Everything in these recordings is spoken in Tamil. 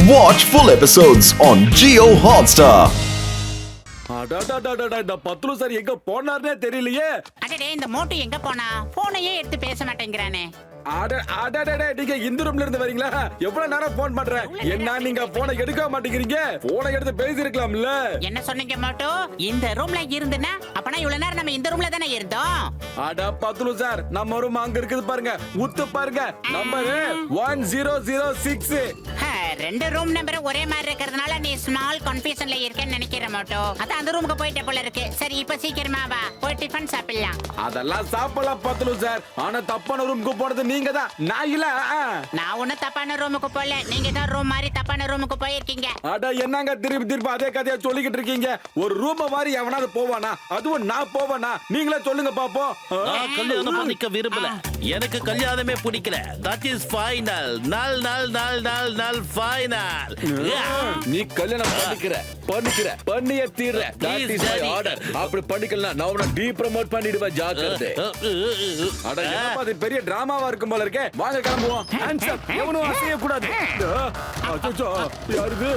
Watch full episodes on Jio Hotstar. Badlu sir எங்க போனார்னே தெரியலையே. அடடே இந்த மோட்டு எங்க போனா? போனையே எடுத்து பேச மாட்டேங்கிறானே. நீங்க இந்த ரூம்ல இருந்து வரீங்களா? எவ்வளவு நேரம் போன் பண்றேன். என்ன நீங்க போனை எடுக்க மாட்டேங்கிறீங்க? போனை எடுத்து பேசி இருக்கலாம்ல. என்ன சொன்னீங்க மோட்டு? இந்த ரூம்ல இருந்துனா அப்பனா இவ்வளவு நேரம் நம்ம இந்த ரூம்ல தானே இருந்தோம். பத்லு சார் நம்ம ரூம் அங்க இருக்குது பாருங்க. உத்து பாருங்க. நம்பர் 1006. ரெண்டு ரூம் நம்பர் ஒரே மாதிரி இருக்கிறதுனால நீ ஸ்மால் கன்ஃபியூஷன்ல இருக்கேன்னு நினைக்கிற மோட்டு. அதான் அந்த ரூமுக்கு போயிட்ட போல இருக்கு. சரி இப்ப சீக்கிரமா வா, போய் டிஃபன் சாப்பிடலாம். அதெல்லாம் சாப்பிடலாம் பத்லு சார். ஆனா தப்பான ரூமுக்கு போனது நீங்க தான், நான் இல்ல. நான் ஒன்னும் தப்பான ரூமுக்கு போல, நீங்க தான் ரூம் மாதிரி தப்பான ரூமுக்கு போயிருக்கீங்க. என்னங்க திருப்பி அதே கதையா சொல்லிக்கிட்டு இருக்கீங்க? ஒரு ரூம் மாதிரி எவனாவது போவானா? அதுவும் நான் போவானா? நீங்களே சொல்லுங்க பாப்போம். கல்யாணம் பண்ணிக்க விரும்பல, எனக்கு கல்யாணமே பிடிக்கல. That is final. நல் ஃபைனல். நீ கல்யாணம் பண்ணியே தீர்ற. That is my order. அப்படி பண்ணிக்கலாம் நான் உன்னை டீப்ரமோட் பண்ணிடுவேன், ஜாக்கிரதை. அட என்னப்பா இது பெரிய டிராமாவா இருக்கும் போல இருக்கே. வாங்க கிளம்புவோம். ஆன்சர் எவனும் அசைய கூடாது. அச்சச்சோ யாருது?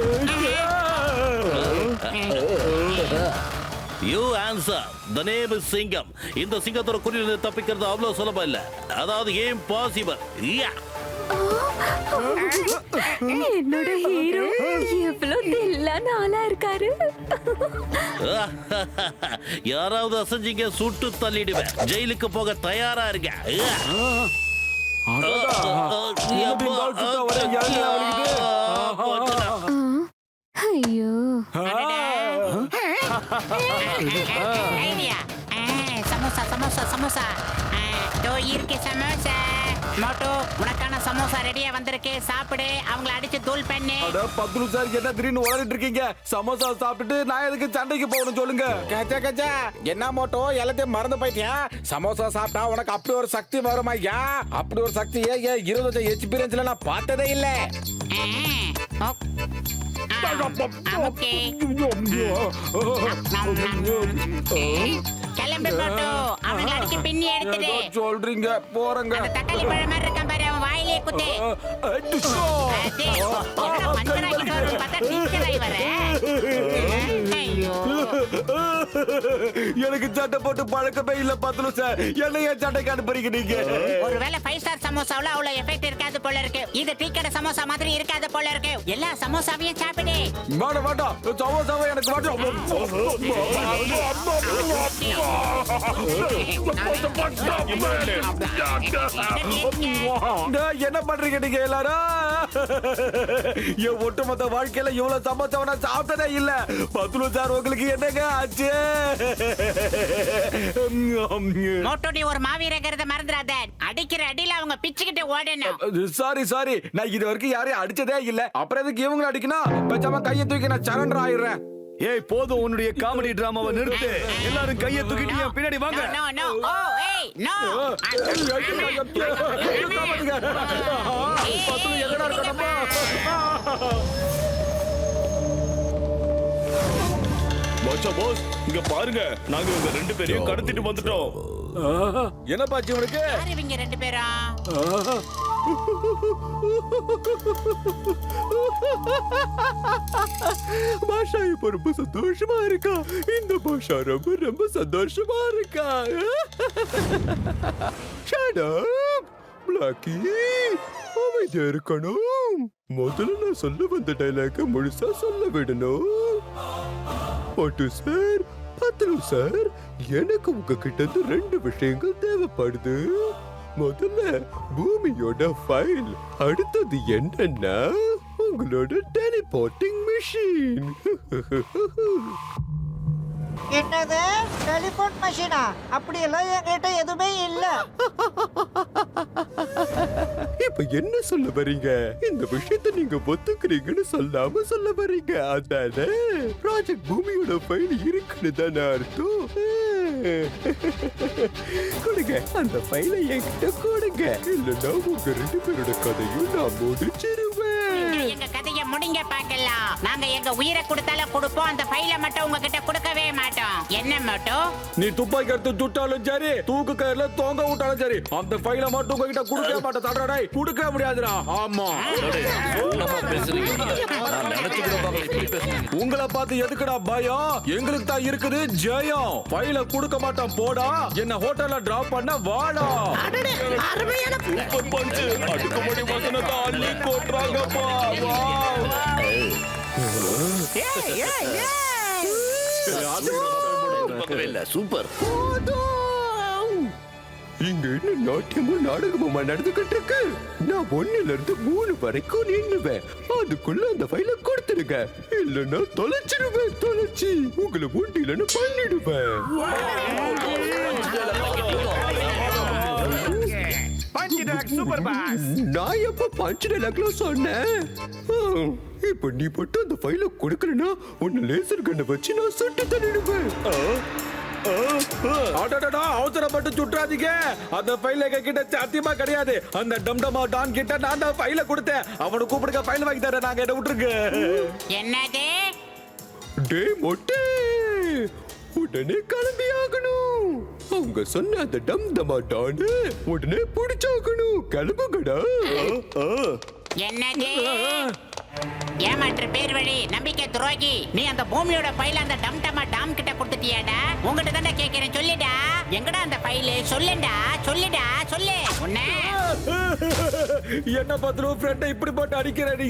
You answer. The name is சிங்கம். இந்த சிங்கத்தோட குறியில தப்பிக்கிறது அவ்வளவு சுலபம் இல்ல. அதாவது இம்பாசிபிள். என்னோட ஹீரோ எவ்வளவு தெல்லான ஆளா இருக்காரு. யாராவது அசைஞ்சீங்க சுட்டு தள்ளிடுவேன். ஜெயிலுக்கு போக தயாரா இருக்க. ஐயோ ஐடியா. சமோசா சமோசா சமோசா. தோ இருக்கு சமோசா. மோட்டு உனக்கான சமோசா ரெடியா வந்திருக்கு, சாப்பிடு. அவங்கள அடிச்சு தூள் பண்ணு. அட பத்லு சார் என்ன திடீர்னு உளறிட்டு இருக்கீங்க? சமோசா சாப்பிட்டுட்டு நான் எதுக்கு சண்டைக்கு போகணும் சொல்லுங்க. கச்சா என்ன மோட்டோ எல்லாத்தையும் மறந்து போயிட்டியா? சமோசா சாப்பிட்டா உனக்கு அப்படி ஒரு சக்தி வருமா? ஐயா அப்படி ஒரு சக்தி 20 எக்ஸ்பீரியன்ஸ்ல நான் பார்த்ததே இல்ல. கிளம்பு மோட்டு, அவங்களை அடிச்சு பின்னி எடுத்துடு. சொல்றீங்க போறங்க. அந்த தக்காளி பழம் மாதிரி இருக்கான் பாரு, அவன் வாயிலே குத்து. எனக்கு சட்டை போட்டு பழக்கமே இல்ல பத்லு சார். என்ன ஏன் சட்டைக்கு அனுப்புறீங்க நீங்க? ஒருவேளை 5 ஸ்டார் சமோசாவுல அவ்வளவு எஃபெக்ட் இருக்காது போல இருக்கு. இது டீ கடை சமோசா மாதிரி இருக்காது போல இருக்கு. எல்லா சமோசாவையும் சாப்பிடு. வேண்டாம் சமோசாவை எனக்கு வேண்டாம். என்ன பண்றீங்க நீங்க எல்லாரும்? என் ஒட்டுமொத்த வாழ்க்கையில இவ்வளவு சமோசாவை நான் சாப்பிட்டதே இல்ல. பத்லு சார் உங்களுக்கு என்னங்க ஆச்சு? மோட்டோடி ஒரு மாவீரங்கிறத மறந்துடாத. அடிக்கிற அடியில அவங்க பிச்சுக்கிட்டு ஓடணும். சாரி நான் இது வரைக்கும் யாரையும் அடிச்சதே இல்ல. அப்புறம் எதுக்கு இவங்களை அடிக்கணும்? பேசாம கையை தூக்கி நான் சரண்டர் ஆயிடுறேன். ஏய் போதும், உன்னுடைய காமெடி டிராமாவை நிறுத்து. எல்லாரும் கையை தூக்கிட்டு என் பின்னாடி வாங்க. நோ ஓ ஏய் நோ. பத்லு எங்கடா இருக்கடா? பாஸ் இங்க பாருங்க, நாங்க உங்க 2 பேரையும் கடத்திட்டு வந்துட்டோம். என்ன பாச்சு உனக்கு? யார் இவங்க 2 பேரும்? பாஷா இப்ப ரொம்ப சந்தோஷமா இருக்கா. இந்த பாஷா ரொம்ப சந்தோஷமா இருக்கா. பிளாக்கி அமைதியா இருக்கணும். முதல்ல நான் சொல்ல வந்த டைலாக முழுசா சொல்ல விடணும். பட்டு சார், பத்லு சார், எனக்கு உங்ககிட்ட இருந்து 2 விஷயங்கள் தேவைப்படுது. முதல்ல பூமியோட ஃபைல், அடுத்தது என்னன்னா உங்களோட டெலிபோர்ட்டிங் மிஷின். என்னது டெலிபோன் மிஷினா? அப்படி எல்லாம் என்கிட்ட எதுவுமே இல்ல. இப்ப என்ன சொல்ல வரீங்க? இந்த விஷயத்தை நீங்க ஒத்துக்கிறீங்கன்னு சொல்லாம சொல்ல வரீங்க அதானே? ப்ராஜெக்ட் பூமியோட ஃபைல் இருக்குன்னு தானே அர்த்தம். கொடுங்க அந்த ஃபைலை என்கிட்ட கொடுங்க. இல்லைன்னா உங்க 2 பேரோட கதையும் நான் முடிச்சிருவேன். எங்க கதையை முடிங்க பார்க்கலாம். நாங்க எங்க உயிரை கொடுத்தாலும் கொடுப்போம், அந்த ஃபைலை மட்டும் உங்ககிட்ட கொடுக்கவே மாட்டோம். என்ன மட்டும்? நீ துப்பாக்கி எடுத்து சுட்டாலும் சரி, தூக்கு கயிறுல தொங்க விட்டாலும் சரி, அந்த ஃபைலை மட்டும் உங்ககிட்ட கொடுக்க மாட்டேன். தடடா கொடுக்க முடியாதுடா. ஆமா பேசுறீங்க உங்களை பார்த்து எதுக்குடா பயம்? எங்களுக்கு தான் இருக்குது ஜெயம். ஃபைல கொடுக்க மாட்டோம் போடா. என்ன ஹோட்டல்ல டிராப் பண்ண வாடா. Super punch. அடுக்குமடி வசனத்தை அள்ளி கொட்டுறாங்கப்பா. வாவ். சூப்பர். இங்க என்ன நாட்டியமும் நாடகமுமா நடந்துகிட்டு இருக்கு? நான் 1ல இருந்து 3 வரைக்கும் நின்னுவேன். அதுக்குள்ள அந்த ஃபைல கொடுத்துருங்க. இல்லன்னா தொலைச்சிடுவேன். தொலைச்சி உங்களை உண்டிலன்னு பண்ணிடுவேன். நான் எப்ப பஞ்ச் டைலாக்ல சொன்னேன்? இப்ப நீ மட்டும் அந்த ஃபைல கொடுக்கலன்னா உன்னை லேசர் கண்ணை வச்சு நான் சுட்டு தள்ளிடுவேன். அடடடா, அவசரப்பட்டு சுற்றாதீங்க. அந்த ஃபைல் எங்க கிட்ட சத்தியமா கிடையாது. அந்த டம்டமா டான் கிட்ட நான் தான் ஃபைல கொடுத்தேன். அவனை கூப்பிடுங்க, ஃபைல் வாங்கி தரேன். நாங்க என்ன விட்டுருங்க. என்னது? டே மொட்டே, உடனே கிளம்பி ஆகணும். அவங்க சொன்ன அந்த டம்டமா டான் உடனே பிடிச்சாகணும். கிளம்புங்கடா. என்னது? ஏமாற்று பேர் வழி, நம்பிக்கை துரோகி. நீ அந்த பூமியோட ஃபைல அந்த டம்டமா டாம் கிட்ட கொடுத்துட்டியாடா? உங்ககிட்ட தானே கேக்குறேன், சொல்லுடா. எங்கடா அந்த ஃபைல்? சொல்லுடா, சொல்லுடா, சொல்லு. உன்ன என்ன பத்திர ஃப்ரெண்ட இப்படி போட்டு அடிக்கிற நீ?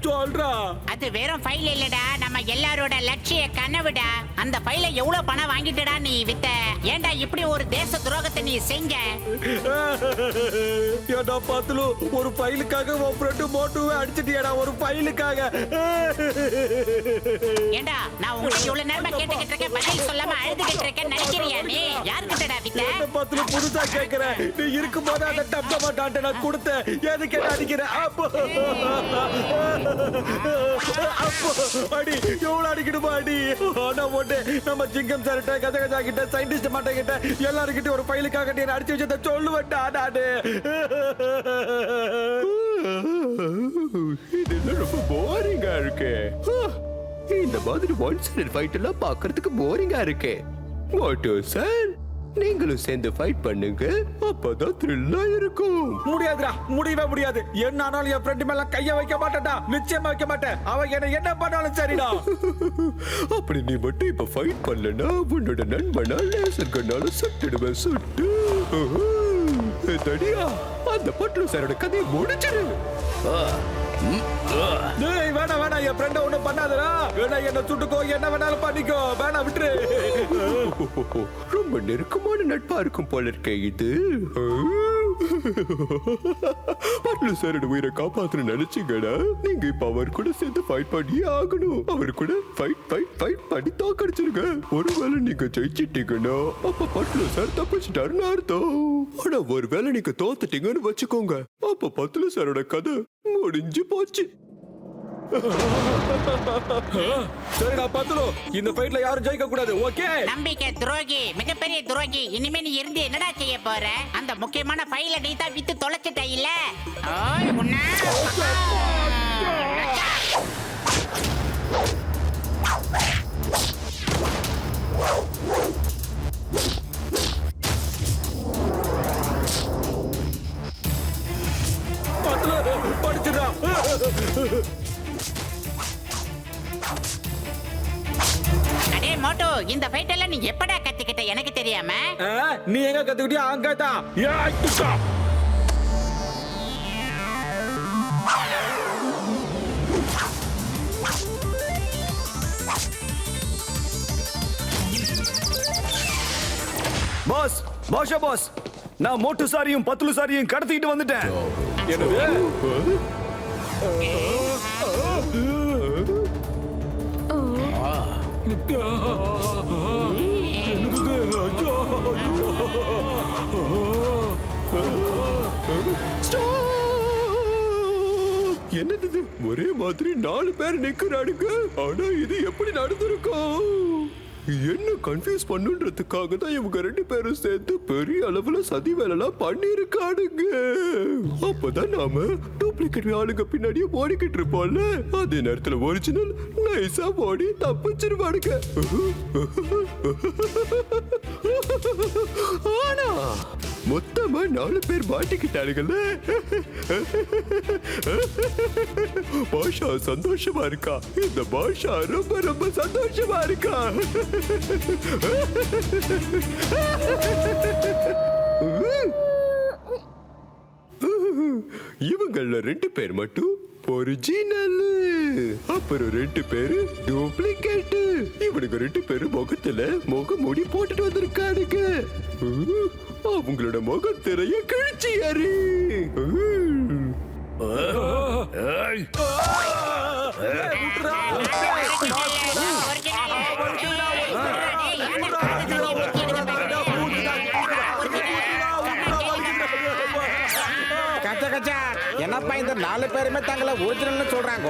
சொல்றா. அது வெறும் ஃபைல் இல்லடா, நம்ம எல்லாரோட லட்சிய கனவுடா. அந்த ஃபைல எவ்வளவு பணம் வாங்கிட்டடா நீ வித்த? ஏன்டா இப்படி ஒரு தேச துரோகத்தை நீ செஞ்ச? ஏடா பத்திர, ஒரு ஃபைலுக்காக உன் ஃப்ரெண்ட் மோட்டுவே அடிச்சிட்டியாடா? ஒரு ஃபைலுக்காக? ஏண்டா நான் உங்களை இவ்வளவு நேரமா கேட்டுக்கிட்டு இருக்கேன், பதில் சொல்லாம அழுதுகிட்டு இருக்கேன் நினைக்கிறியா நீ? யாருக்கிட்டடா வித்த? என்ன பத்திர புதுசா கேக்குறேன்? நீ இருக்கும்போது அந்த டம்டமா டான்ட்ட நான் கொடுத்தேன். எதுக்கு என்ன அடிக்கிற? அப்போ அடி, எவ்வளவு அடிக்கணுமா அடி? ஆனா ஒண்ணு, நம்ம சிங்கம் சார்கிட்ட, கஜகஜா கிட்ட, சயின்டிஸ்ட் மாட்ட கிட்ட, எல்லாருக்கிட்ட ஒரு ஃபைலுக்காக நீ அடிச்சு வச்சத சொல்லுவேன்டா நானு. இதெல்லாம் ரொம்ப போரிங்கா இருக்கு. இந்த மாதிரி ஒன் சைடட் ஃபைட் எல்லாம் பார்க்கிறதுக்கு போரிங்கா இருக்கு. மோட்டோ சார், நீங்களும் சேர்ந்து ஃபைட் பண்ணுங்க. அப்பதான் த்ரில்லா இருக்கும். முடியாதுடா, முடியவே முடியாது. என்ன ஆனாலும் என் ஃப்ரெண்ட் மேல கைய வைக்க மாட்டேன்டா. நிச்சயமா வைக்க மாட்டேன். அவன் என்ன பண்ணாலும் சரிடா. அப்படி நீ மட்டும் இப்ப ஃபைட் பண்ணலனா உன்னோட நண்பனா லேசர் கண்ணால சுட்டுடுவேன். சுட்டு தடியா, அந்த பட்லு சாரோட கதையை முடிச்சிரு. டேய், வேணாம் வேணாம், என் ஃப்ரெண்ட ஒண்ணும் பண்ணாதடா. வேணா என்ன சுட்டுக்கோ, என்ன வேணாலும் பண்ணிக்கோ. வேணா விட்டுரு. ரொம்ப நெருக்கமான நட்பா இருக்கும் போல இருக்கே இது. பட்லு சாரோட உயிரை காப்பாற்ற நினைச்சீங்கடா, நீங்க இப்ப அவர் கூட சேர்ந்து ஃபைட் பண்ணி ஆகணும். அவர் கூட ஃபைட் பண்ணி தோக்கடிச்சிருங்க. ஒருவேளை நீங்க ஜெயிச்சிட்டீங்கன்னா அப்ப பட்லு சார் தப்பிச்சிட்டாருன்னு அர்த்தம். ஆனா ஒருவேளை நீங்க தோத்துட்டீங்கன்னு வச்சுக்கோங்க, அப்ப பட்லு சாரோட கதை முடிஞ்சு போச்சு. சரிடா பத்துலு, இந்த ஃபைட்ல யாரும் ஜெயிக்க கூடாது. ஓகே? நம்பிக்கை துரோகி, மிகப்பெரிய துரோகி. இனிமே நீ இருந்து என்னடா செய்ய போற? அந்த முக்கியமான ஃபைல நீ தான் வித்து தொலைச்சிட்ட இல்ல? ஓய் உன்ன பத்துலு படிச்சுடா. அடே மோட்டோ, இந்த ஃபைட் எல்லாம் நீ எப்படா கத்துக்கிட்ட எனக்கு தெரியாம? நீ எங்க கத்துக்கிட்டியா? அங்கதான். பாஸ், பாஷா பாஸ், நான் மோட்டு சாரியும் பத்துலு சாரியும் கடத்திட்டு வந்துட்டேன். என்னது? என்னது இது? ஒரே மாதிரி 4 பேர் நிக்கிறானுங்க. ஆனா இது எப்படி நடந்திருக்கும்? என்ன கன்ஃபியூஸ் பண்ணுன்றதுக்காக தான் இவங்க 2 பேரும் சேர்ந்து பெரிய அளவுல சதி வேலைலாம் பண்ணிருக்கானுங்க. அப்பதான் நாம டூப்ளிகேட் ஆளுங்க பின்னாடியே ஓடிக்கிட்டு இருப்போம்ல, அதே நேரத்துல ஒரிஜினல் நைஸா ஓடி தப்பிச்சிருவானுங்க. ஆனா மொத்தமா 4 பேர் மாட்டிக்கிட்டானுங்கல்ல. பாஷா சந்தோஷமா இருக்கா. இந்த பாஷா ரொம்ப ரொம்ப சந்தோஷமா இருக்கா. இவங்கள 2 பேர் மட்டும் ஒரிஜினல், அப்புறம் 2 பேரு டூப்ளிகேட். இவனுங்க 2 பேரும் முகத்துல முகமூடி போட்டுட்டு வந்திருக்கானுங்க. அவங்களோட முகத்திரைய கிழிச்சு ஏறி. என்னப்பா இந்த 4 பேருமே தங்களை ஒரிஜினல் சொல்றாங்க?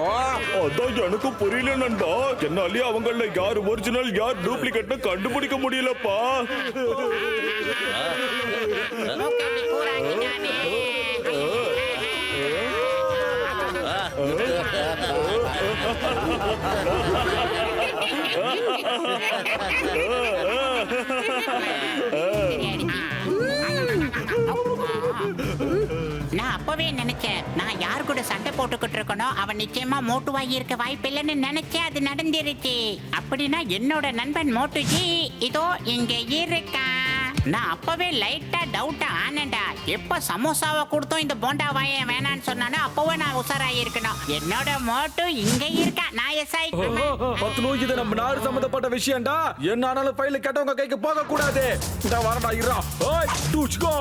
அதான் எனக்கும் புரியல நண்பா. என்னாலே அவங்கள யார் ஒரிஜினல் யார் டூப்ளிகேட்னு கண்டுபிடிக்க முடியலப்பா. நான் அப்பவே நினைச்சேன், நான் யார் கூட சண்டை போட்டுக்கிட்டு இருக்கணும் அவன் நிச்சயமா மோட்டுவாகி இருக்க வாய்ப்பு இல்லைன்னு நினைச்சேன். அது நடந்துருச்சு. அப்படின்னா என்னோட நண்பன் மோட்டுஜி இதோ இங்க இருக்கான். நான் அப்பவே லைட்டா டவுட்டா ஆனேன்டா. எப்ப சமோசாவை கொடுத்தோம் இந்த போண்டா வாய வேணான்னு சொன்னானோ அப்பவே நான் உஷாராயி இருக்கணும். என்னோட மோட்டு இங்க இருக்கா. நான் எஸ்ஐ இது நம்ம நாடு சம்பந்தப்பட்ட விஷயம்டா. என்ன ஆனாலும் ஃபைல் கேட்டவங்க கைக்கு போக கூடாது. இந்த வரடா இருடா. ஓய் தூச்சுக்கோ.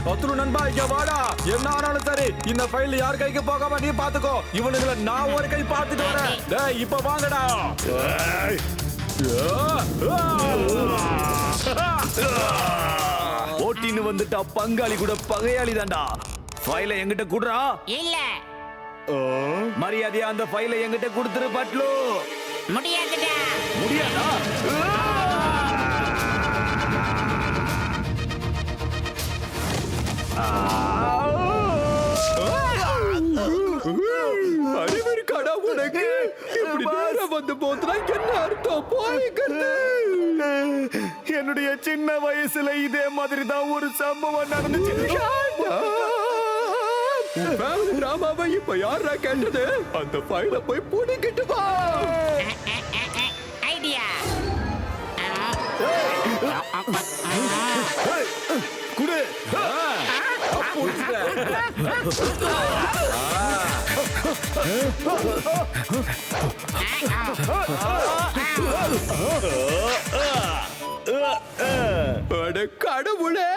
பத்ரு நண்பா இங்க வாடா. என்ன ஆனாலும் சரி இந்த ஃபைல் யார் கைக்கு போகாம நீ பாத்துக்கோ. இவனுங்களை நான் ஒரு கை பாத்துட்டு வரேன். டேய் இப்ப வாங்கடா. ஓட்டின்னு வந்துட்டா பங்காளி கூட பகையாளி தான்டா. ஃபைலை என்கிட்ட குடுறா. இல்ல மரியாதையா அந்த ஃபைலை என்கிட்ட கொடுத்துரு பட்லு. முடியாதுடா. முடியாதா? அறிவிருக்காடா உனக்கு? இப்படி நேரம் வந்து போதுனா என்ன அர்த்தம்? போய்க்கிறது. என்னுடைய சின்ன வயசுல இதே மாதிரி தான் ஒரு சம்பவம் நடந்துச்சு. டிராமாவை இப்ப யாரா கேட்டது? அந்த ஃபைல போய் புடிக்கிட்டு வா. ஐடியா. குடு. அட கடவுளே,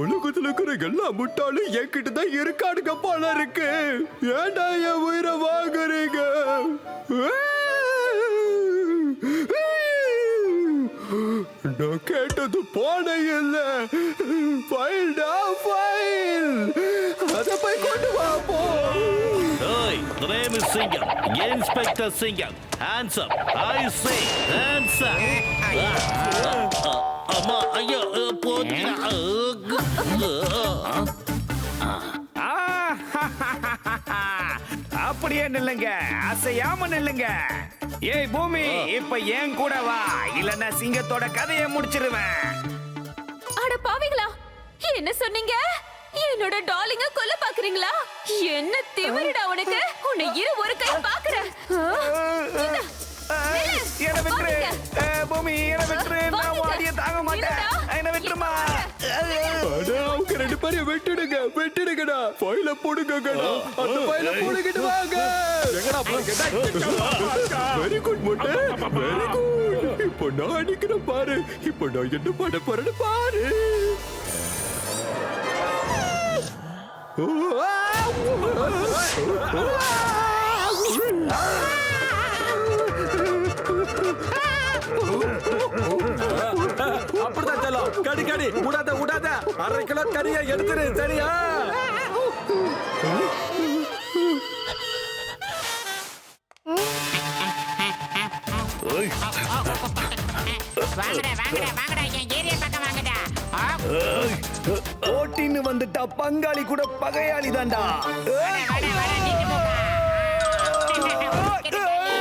உலகத்துல இருக்கிற எல்லா முட்டாளும் என்கிட்ட தான் இருக்கானுங்க போல இருக்கு. ஏன்டா என் உயிரை வாங்குறீங்க? நான் கேட்டது போன இல்ல, ஃபைல்டா ஃபைல். அத போய் கொண்டு வா போ. Hey, the name is Singham. Inspector Singham. Hands up. I say hands up. அம்மா ஐயோ போச்சுடா. அப்படியே நில்லுங்க, அசையாம நில்லுங்க. ஏய் பூமி, இப்ப ஏன் கூட வா, இல்லன்னா சிங்கத்தோட கதையை முடிச்சிருவேன். அட பாவிங்களா, என்ன சொன்னீங்க? என்னோட டார்லிங்க கொல்ல பாக்குறீங்களா? என்ன திமிருடா உனக்கு? உன்னை இரு ஒரு கை பாக்குறேன். என்ன விட்டுரு பூமி, என்ன விட்டுரு. நான் வாடிய தாங்க மாட்டேன். என்ன விட்டுருமா. அட அவங்க 2 பேரையும் வெட்டிடுங்கடா. ஃபைல போடுங்கடா. அந்த ஃபைல போடுகிட்டு வாங்க. எங்கடா போறீங்க? வெரி குட் மோட்டே, வெரி குட். இப்போ நான் அடிக்கிறேன் பாரு. இப்போ நான் என்ன பண்ண போறேன்னு பாரு. அப்படிதான் சொல்லும். கடி கடி விடாத விடாத. 1/2 கிலோ கறியை எடுத்துரு சரியா? வாங்கடா வாங்கடா வாங்கடா. என் பகைன்னு வந்துட்டா பங்காளி கூட பகையாளி தான்டா.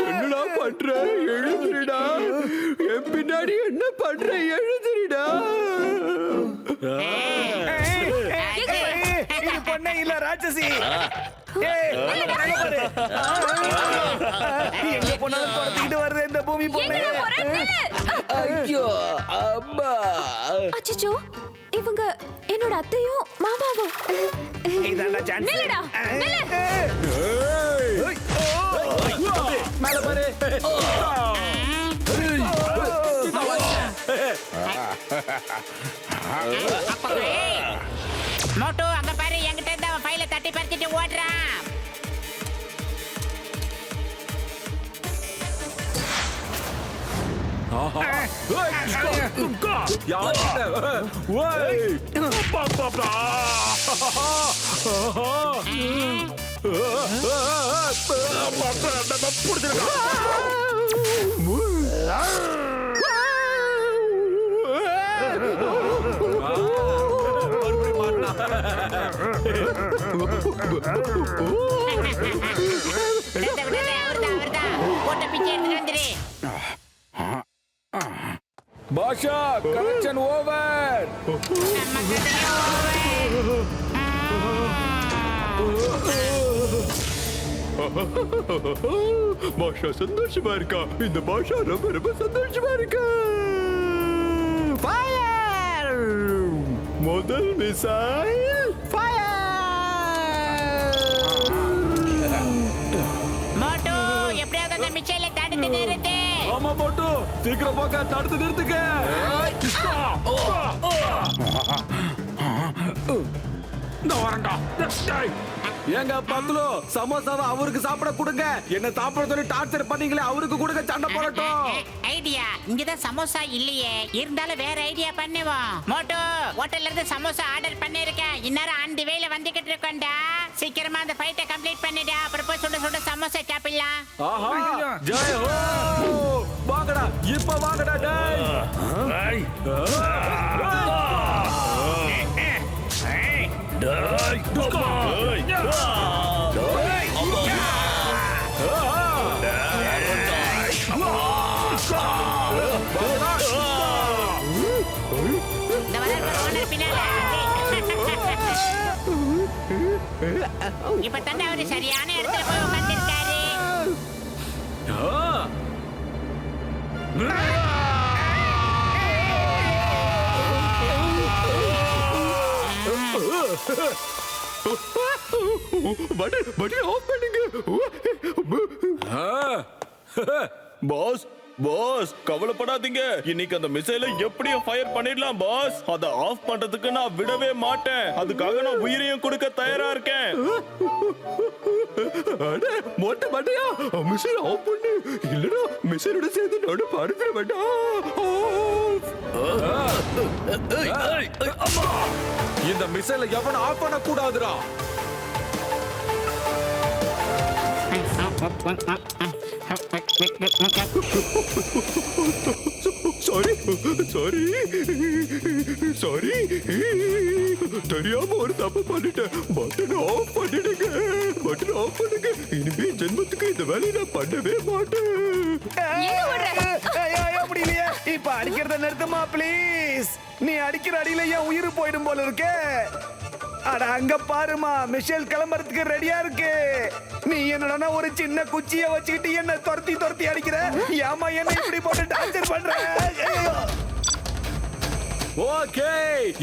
என்னடா பண்ற? எழுதுறிடா. என் பின்னாடி என்ன பண்ற? எழுதுறிடா. இது பொண்ணே இல்ல ராட்சசி. எங்க போனாலும் தொடர்ந்துக்கிட்டு வருது இந்த பூமி பொண்ணு. ஐயோ அம்மா. அச்சச்சோ, இவங்க என்னோட அத்தையும் மாமாவும். இதான்டா சான்ஸ். நில்லுடா, நில்லு. மேல பாரு. மோட்டு அங்க பாரு, என்கிட்ட இருந்து அவன் ஃபைல தட்டி பறிச்சிட்டு ஓடுறான். அவர்தான் போட்ட பிச்சை எடுத்துட்டு வந்துரு. பாஷா கலெக்ஷன் ஓவர். பாஷா சந்தோஷமா இருக்கா. இந்த பாஷா ரொம்ப ரொம்ப சந்தோஷமா இருக்கா. ஃபயர்! முதல் மிசைல் ஃபயர்! மோட்டு எப்படியாவது அந்த மிச்சையில தடுத்து நிறுத்து. ஆமா போட்டு சீக்கிரம் போக்க தடுத்து நிறுத்துக்க. நான் வரேன்டா. ஏங்க பத்துலோ சமோசாவை அவருக்கு சாப்பிட கொடுங்க. என்ன சாப்பிட சொல்லி டார்ச்சர் பண்ணீங்களே, அவருக்கு கொடுங்க, சண்டை போடட்டும். ஐடியா இங்கதான் சமோசா இல்லையே, இருந்தாலும் வேற ஐடியா பண்ணுவோம். மோட்டு ஹோட்டல்ல இருந்து சமோசா ஆர்டர் பண்ணிருக்கேன். இந்நேரம் ஆன் தி வேல வந்துகிட்டு இருக்கோம்டா. சீக்கிரமா அந்த ஃபைட்டை கம்ப்ளீட் பண்ணிடா, அப்புறம் போய் சுட சுட சமோசா சாப்பிடலாம். ஆஹா ஜெய் ஹோ. வாங்கடா இப்ப வாங்கடா டேய். இந்த வர ஓனர் பின்னால. இப்ப தானே அவரு சரியான இடத்துல போய் உட்கார்ந்திருக்காரு. பட்டர் ஆஃப் பண்ணுங்க. பாஸ் பாஸ் கவலைப்படாதீங்க. இன்னைக்கு அந்த மிசைலை எப்படியும் ஃபயர் பண்ணிடலாம் பாஸ். அதை ஆஃப் பண்றதுக்கு நான் விடவே மாட்டேன். அதுக்காக நான் உயிரையும் கொடுக்க தயாரா இருக்கேன். அட மொட்டை மட்டையா, மிசைல் ஆஃப் பண்ணு. இல்லடா மிசைலோட சேர்த்து நடு படுத்துற வேண்டாம். இந்த மிசைலை எவன் ஆஃப் பண்ண கூடாதுடா. சாரி சாரி சாரி, தெரியாம ஒரு தப்பு பண்ணிட்டேன். பட்டன் ஆஃப் பண்ணிடுங்க, பட்டன் ஆஃப் பண்ணுங்க. இனிமே ஜென்மத்துக்கு இந்த வேலையை நான் பண்ணவே மாட்டேன். அப்படி இல்லையே, இப்ப அடிக்கிறத நிறுத்துமா ப்ளீஸ். நீ அடிக்கிற அடியில என் உயிர் போயிடும் போல இருக்கே. அட அங்க பாருமா, மிஷேல் கிளம்புறதுக்கு ரெடியா இருக்கு. நீ என்னடா ஒரு சின்ன குச்சிய வச்சுக்கிட்டு என்ன துரத்தி துரத்தி அடிக்கிற. ஏமா என்ன இப்படி போட்டு டார்ச்சர் பண்ற? ஓகே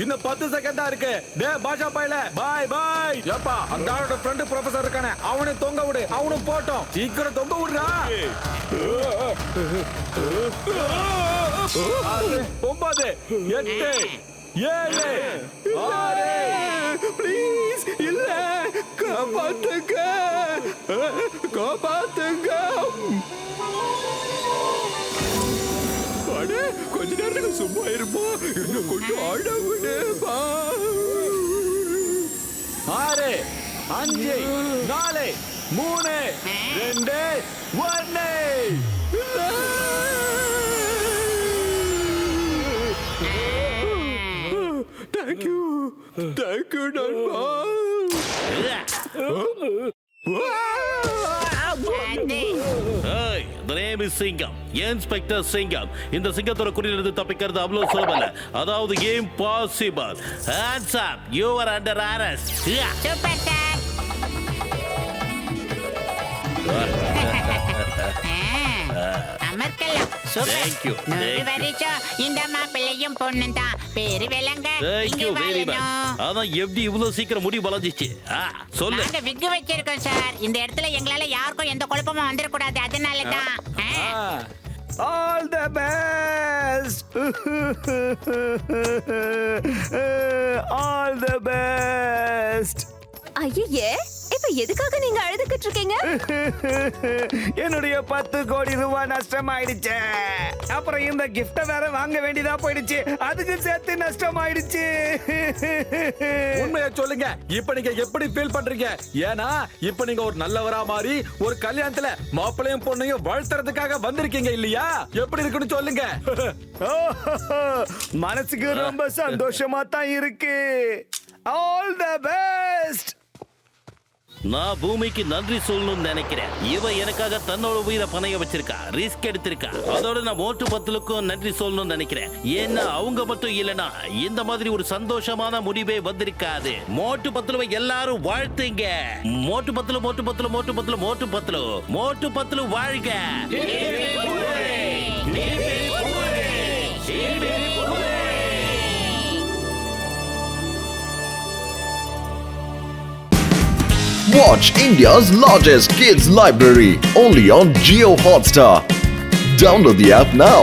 இன்னும் 10 செகண்ட் தான் இருக்கு. டேய் பாஷா பையல பாய் பாய். ஏப்பா அந்த ஆளோட ஃப்ரெண்ட் ப்ரொஃபசர் இருக்கானே, அவனை தொங்க விடு. அவனும் போட்டோம், சீக்கிரம் தொங்க விடுறா. 9 8 7 6 ப்ளீஸ் இல்ல, காப்பாத்துங்க காப்பாத்துங்க. அட கொஞ்ச நேரத்துக்கு சும்மா இருப்பா, இன்னும் கொஞ்சம் ஆட விடுப்பா. 6 5 4 3 2 1. தேங்க்யூ நண்பா. ஏய், the name is சிங்கம், இன்ஸ்பெக்டர் சிங்கம். இந்த சிங்கத்தோட குறியிலிருந்து தப்பிக்கிறது அவ்வளவு சுலபம் இல்ல. அதாவது impossible. Hands up, you are under arrest. Super sir. அமர்க்கலாம். Thank you, super. நூறு thank you. வருஷம் இந்த மாப்பிள்ளையும் பொண்ணும் தான் பேரு விளங்க. Thank இங்க you very much. வாழணும். அதான் எப்படி இவ்வளவு சீக்கிரம் முடி வளைஞ்சிச்சு? சொல்லு. நாங்க விக்கு வச்சிருக்கோம் சார். இந்த இடத்துல எங்களால யாருக்கும் எந்த குழப்பமும் வந்துடக்கூடாது, அதனால தான். All the best. All the best. ஐயே, இப்ப எதுக்காக நீங்க அழுதுகிட்டு இருக்கீங்க? என்னுடைய 10 கோடி ரூபாய் நஷ்டம் ஆயிடுச்சு. அப்புறம் இந்த கிஃப்ட வேற வாங்க வேண்டியதா போயிடுச்சு. அதுக்கு சேர்த்து நஷ்டம் ஆயிடுச்சு. உண்மையை சொல்லுங்க, இப்ப நீங்க எப்படி ஃபீல் பண்றீங்க? ஏன்னா இப்ப நீங்க ஒரு நல்லவரா மாறி ஒரு கல்யாணத்துல மாப்பிள்ளையும் பொண்ணையும் வாழ்த்துறதுக்காக வந்திருக்கீங்க இல்லையா? எப்படி இருக்குன்னு சொல்லுங்க. மனசுக்கு ரொம்ப சந்தோஷமா தான் இருக்கு. All the best. நான் பூமிக்கு நன்றி சொல்லணும்னு நினைக்கிறேன். இவ எனக்காக தன்னோட உயிரை பணைய வச்சிருக்கா, ரிஸ்க் எடுத்திருக்கா. அதோட நான் மோட்டு பத்துலுக்கும் நன்றி சொல்லணும்னு நினைக்கிறேன். ஏன்னா அவங்க மட்டும் இல்லனா இந்த மாதிரி ஒரு சந்தோஷமான முடிவே வந்திருக்காது. மோட்டு பத்துலுவை எல்லாரும் வாழ்த்துங்க. மோட்டு பத்துலு, மோட்டு பத்துலு, மோட்டு பத்துலு, மோட்டு பத்துலு, மோட்டு பத்துலு வாழ்க. Watch India's largest kids library only on Jio Hotstar. Download the app now.